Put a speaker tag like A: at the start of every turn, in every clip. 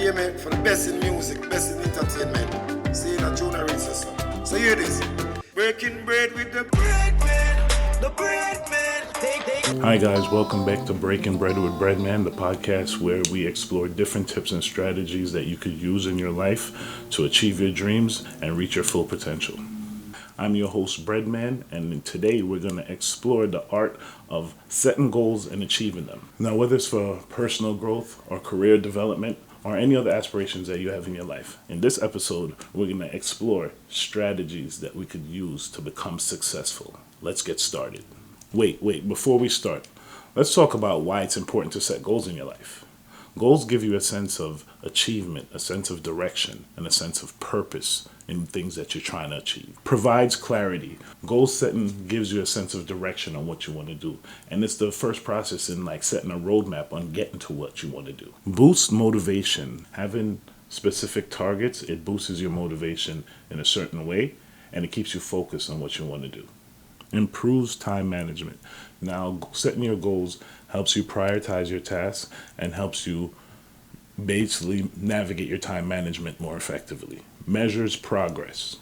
A: hear me? For the best in music, best in entertainment. See that junior races. So hear this. Breaking bread with the bread man. The bread man.
B: Hi guys, welcome back to Breaking Bread with Breadman, the podcast where we explore different tips and strategies that you could use in your life to achieve your dreams and reach your full potential. I'm your host Breadman, and today we're going to explore the art of setting goals and achieving them. Now, whether it's for personal growth or career development or any other aspirations that you have in your life, in this episode we're going to explore strategies that we could use to become successful. Let's get started. Wait, before we start, let's talk about why it's important to set goals in your life. Goals give you a sense of achievement, a sense of direction, and a sense of purpose in things that you're trying to achieve. Provides clarity. Goal setting gives you a sense of direction on what you want to do. And it's the first process in setting a roadmap on getting to what you want to do. Boosts motivation. Having specific targets, it boosts your motivation in a certain way, and it keeps you focused on what you want to do. Improves time management. Now, setting your goals helps you prioritize your tasks and helps you basically navigate your time management more effectively. Measures progress.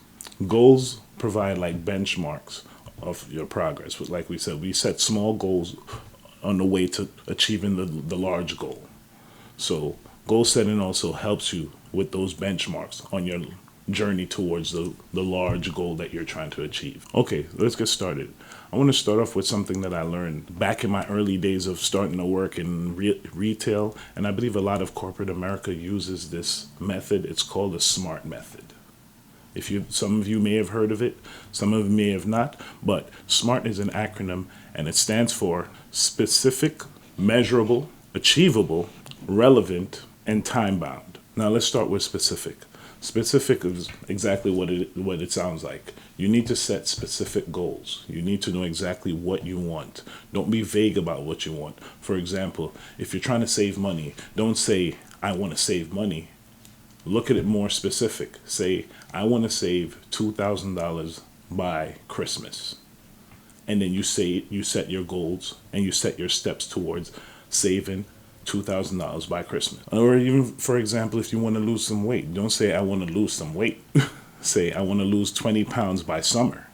B: Goals provide benchmarks of your progress. Like we said, we set small goals on the way to achieving the large goal. So goal setting also helps you with those benchmarks on your journey towards the large goal that you're trying to achieve. Okay, let's get started. I want to start off with something that I learned back in my early days of starting to work in retail, and I believe a lot of corporate America uses this method. It's called the SMART method. Some of you may have heard of it, some of you may have not, but SMART is an acronym, and it stands for specific, measurable, achievable, relevant, and time-bound. Now let's start with specific. Specific is exactly what it sounds like. You need to set specific goals. You need to know exactly what you want. Don't be vague about what you want. For example, if you're trying to save money, don't say, I want to save money. Look at it more specific. Say, I want to save $2,000 by Christmas. And then you set your goals and you set your steps towards saving $2,000 by Christmas. Or even, for example, if you want to lose some weight, don't say, I want to lose some weight. Say, I want to lose 20 pounds by summer.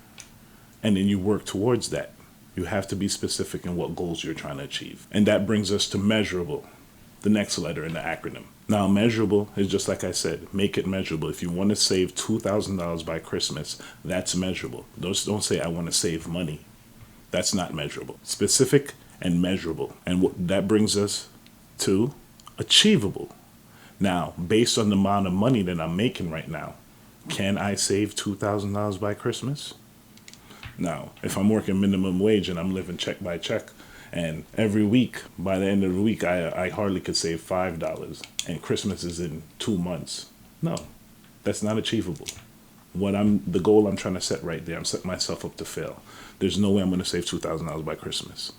B: And then you work towards that. You have to be specific in what goals you're trying to achieve. And that brings us to measurable, the next letter in the acronym. Now, measurable is just like I said, make it measurable. If you want to save $2,000 by Christmas, that's measurable. Don't say, I want to save money. That's not measurable. Specific and measurable. And that brings us to achievable. Now, based on the amount of money that I'm making right now, can I save $2,000 by Christmas? Now, if I'm working minimum wage and I'm living check by check, and every week, by the end of the week, I hardly could save $5, and Christmas is in 2 months. No, that's not achievable. The goal I'm trying to set right there, I'm setting myself up to fail. There's no way I'm going to save $2,000 by Christmas.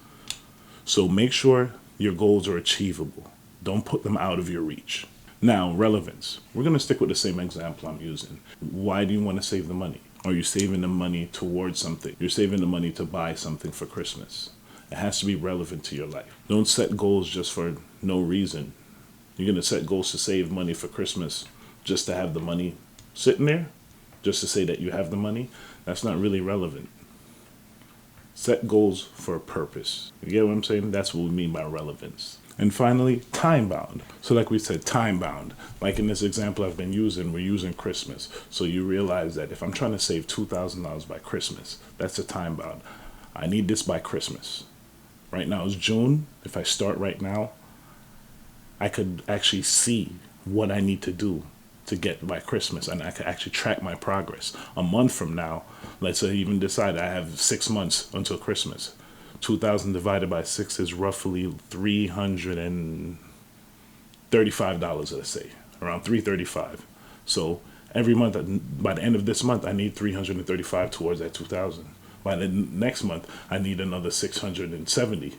B: So make sure your goals are achievable. Don't put them out of your reach. Now, relevance. We're going to stick with the same example I'm using. Why do you want to save the money? Are you saving the money towards something? You're saving the money to buy something for Christmas. It has to be relevant to your life. Don't set goals just for no reason. You're going to set goals to save money for Christmas just to have the money sitting there? Just to say that you have the money? That's not really relevant. Set goals for a purpose. You get what I'm saying? That's what we mean by relevance. And finally, time-bound. So like we said, time-bound. Like in this example I've been using, we're using Christmas. So you realize that if I'm trying to save $2,000 by Christmas, that's a time-bound. I need this by Christmas. Right now it's June. If I start right now, I could actually see what I need to do to get by Christmas, and I could actually track my progress. A month from now, let's say even decide I have 6 months until Christmas. 2,000 divided by 6 is roughly $335, let's say, around $335. So every month, by the end of this month, I need $335 towards that 2,000. By the next month, I need another $670,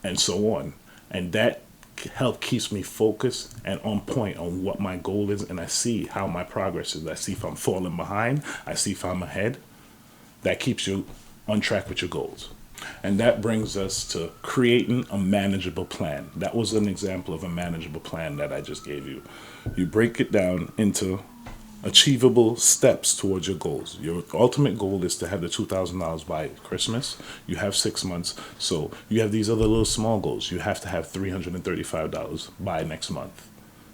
B: and so on. And that help keeps me focused and on point on what my goal is, and I see how my progress is. I see if I'm falling behind. I see if I'm ahead. That keeps you on track with your goals. And that brings us to creating a manageable plan. That was an example of a manageable plan that I just gave you. You break it down into achievable steps towards your goals. Your ultimate goal is to have the $2,000 by Christmas. You have 6 months. So you have these other little small goals. You have to have $335 by next month.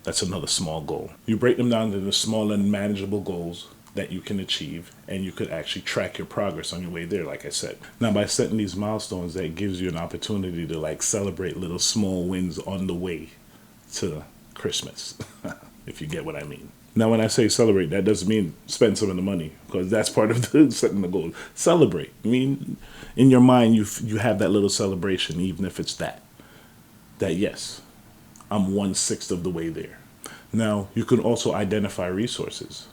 B: That's another small goal. You break them down into small and manageable goals that you can achieve, and you could actually track your progress on your way there, like I said. Now, by setting these milestones, that gives you an opportunity to like celebrate little small wins on the way to Christmas, if you get what I mean. Now, when I say celebrate, that doesn't mean spend some of the money, because that's part of the setting the goal. Celebrate. I mean, in your mind, you have that little celebration, even if it's that yes, I'm 1/6 of the way there. Now, you can also identify resources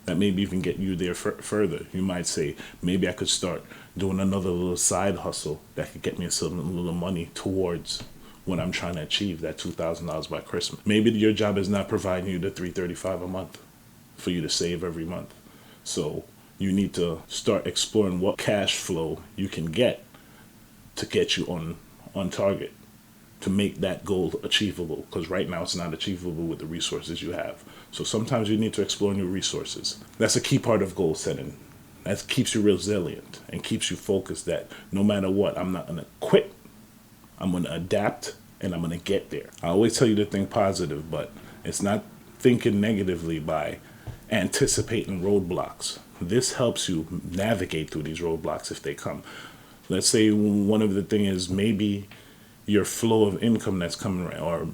B: that maybe even get you there further. You might say, maybe I could start doing another little side hustle that could get me some little money towards when I'm trying to achieve that $2,000 by Christmas. Maybe your job is not providing you the $335 a month for you to save every month. So you need to start exploring what cash flow you can get to get you on target, to make that goal achievable, because right now it's not achievable with the resources you have. So sometimes you need to explore new resources. That's a key part of goal setting. That keeps you resilient and keeps you focused that no matter what, I'm not going to quit. I'm going to adapt and I'm going to get there. I always tell you to think positive, but it's not thinking negatively by anticipating roadblocks. This helps you navigate through these roadblocks if they come. Let's say one of the things is maybe your flow of income that's coming right, or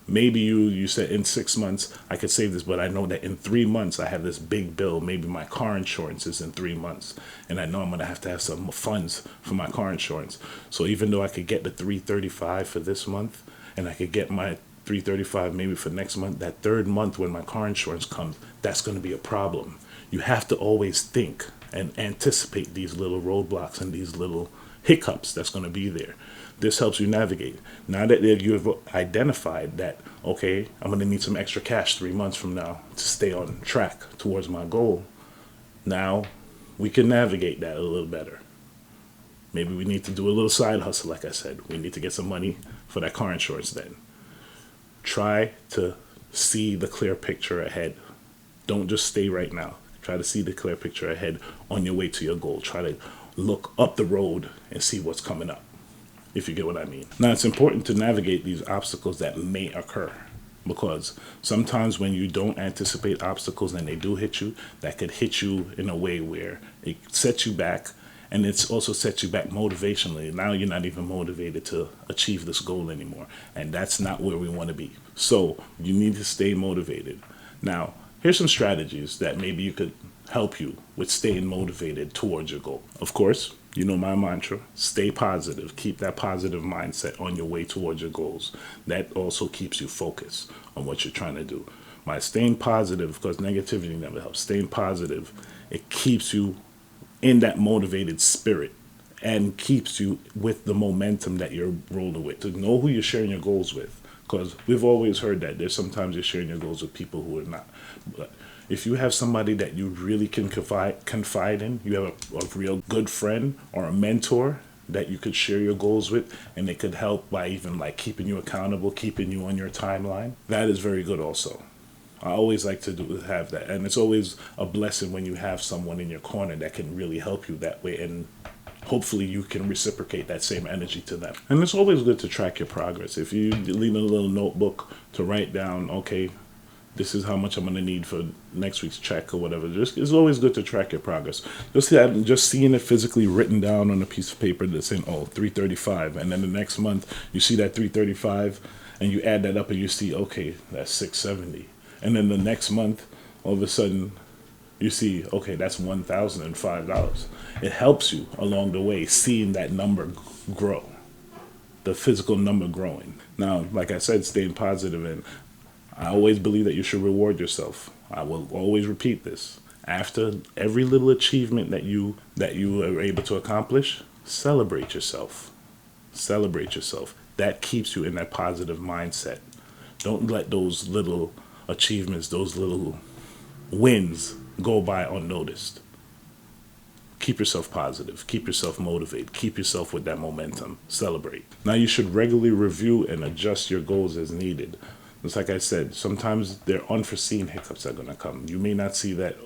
B: maybe you said in 6 months I could save this, but I know that in 3 months I have this big bill. Maybe my car insurance is in 3 months, and I know I'm gonna have to have some funds for my car insurance. So even though I could get the $335 for this month, and I could get my $335 maybe for next month, that third month when my car insurance comes, that's gonna be a problem. You have to always think and anticipate these little roadblocks and these little hiccups that's gonna be there. This helps you navigate. Now that you have identified that, okay, I'm going to need some extra cash 3 months from now to stay on track towards my goal, now we can navigate that a little better. Maybe we need to do a little side hustle, like I said. We need to get some money for that car insurance then. Try to see the clear picture ahead. Don't just stay right now. Try to see the clear picture ahead on your way to your goal. Try to look up the road and see what's coming up, if you get what I mean. Now, it's important to navigate these obstacles that may occur, because sometimes when you don't anticipate obstacles and they do hit you, that could hit you in a way where it sets you back, and it's also sets you back motivationally. Now you're not even motivated to achieve this goal anymore, and that's not where we want to be. So you need to stay motivated. Now, here's some strategies that maybe you could help you with staying motivated towards your goal. Of course, you know my mantra, stay positive. Keep that positive mindset on your way towards your goals. That also keeps you focused on what you're trying to do. By staying positive, because negativity never helps, staying positive, it keeps you in that motivated spirit and keeps you with the momentum that you're rolling with. To know who you're sharing your goals with, because we've always heard that there's sometimes you're sharing your goals with people who are not. But if you have somebody that you really can confide in, you have a real good friend or a mentor that you could share your goals with, and they could help by even like keeping you accountable, keeping you on your timeline, that is very good also. I always like to have that, and it's always a blessing when you have someone in your corner that can really help you that way, and hopefully you can reciprocate that same energy to them. And it's always good to track your progress. If you leave a little notebook to write down, okay, this is how much I'm going to need for next week's check or whatever. It's always good to track your progress. Just seeing it physically written down on a piece of paper that's saying, oh, $335. And then the next month you see that $335 and you add that up and you see, okay, that's $670. And then the next month, all of a sudden, you see, okay, that's $1,005. It helps you along the way, seeing that number grow, the physical number growing. Now, like I said, staying positive, and I always believe that you should reward yourself. I will always repeat this. After every little achievement that you are able to accomplish, celebrate yourself. Celebrate yourself. That keeps you in that positive mindset. Don't let those little achievements, those little wins go by unnoticed. Keep yourself positive. Keep yourself motivated. Keep yourself with that momentum. Celebrate. Now you should regularly review and adjust your goals as needed. Just like I said, sometimes there are unforeseen hiccups that are going to come. You may not see that,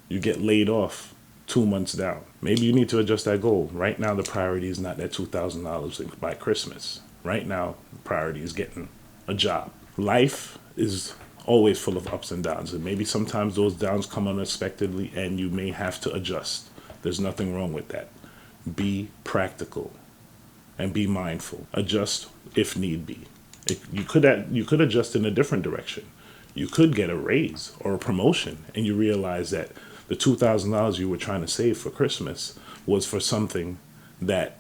B: you get laid off 2 months down. Maybe you need to adjust that goal. Right now, the priority is not that $2,000 by Christmas. Right now, the priority is getting a job. Life is always full of ups and downs, and maybe sometimes those downs come unexpectedly and you may have to adjust. There's nothing wrong with that. Be practical and be mindful. Adjust if need be. You could adjust in a different direction. You could get a raise or a promotion and you realize that the $2,000 you were trying to save for Christmas was for something that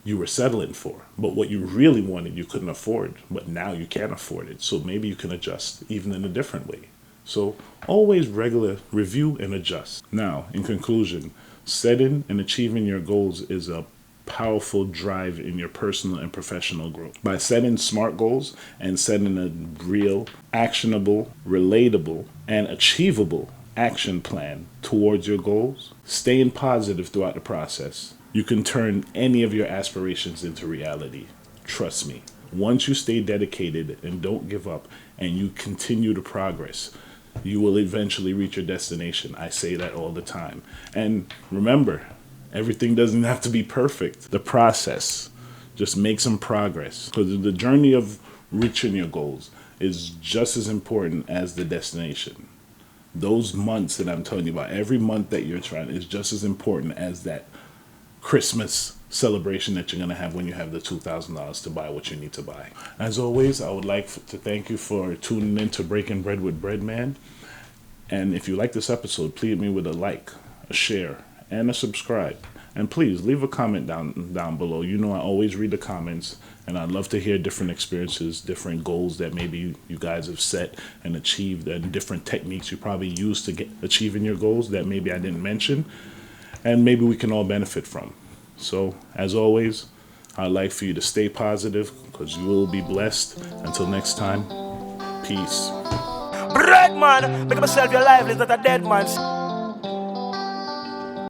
B: you were settling for. But what you really wanted, you couldn't afford, but now you can afford it. So maybe you can adjust even in a different way. So always regular review and adjust. Now, in conclusion, setting and achieving your goals is a powerful drive in your personal and professional growth. By setting smart goals and setting a real, actionable, relatable, and achievable action plan towards your goals, staying positive throughout the process, you can turn any of your aspirations into reality. Trust me. Once you stay dedicated and don't give up and you continue to progress, you will eventually reach your destination. I say that all the time. And remember, everything doesn't have to be perfect. The process, just make some progress. Because the journey of reaching your goals is just as important as the destination. Those months that I'm telling you about, every month that you're trying, is just as important as that Christmas celebration that you're going to have when you have the $2,000 to buy what you need to buy. As always, I would like to thank you for tuning in to Breaking Bread with Breadman. And if you like this episode, please hit me with a like, a share, and a subscribe. And please leave a comment down below. You know I always read the comments, and I'd love to hear different experiences, different goals that maybe you guys have set and achieved, and different techniques you probably use to get achieving your goals that maybe I didn't mention, and maybe we can all benefit from. So, as always, I'd like for you to stay positive because you will be blessed. Until next time, peace.
C: Bread man, make myself your life, is not a dead man.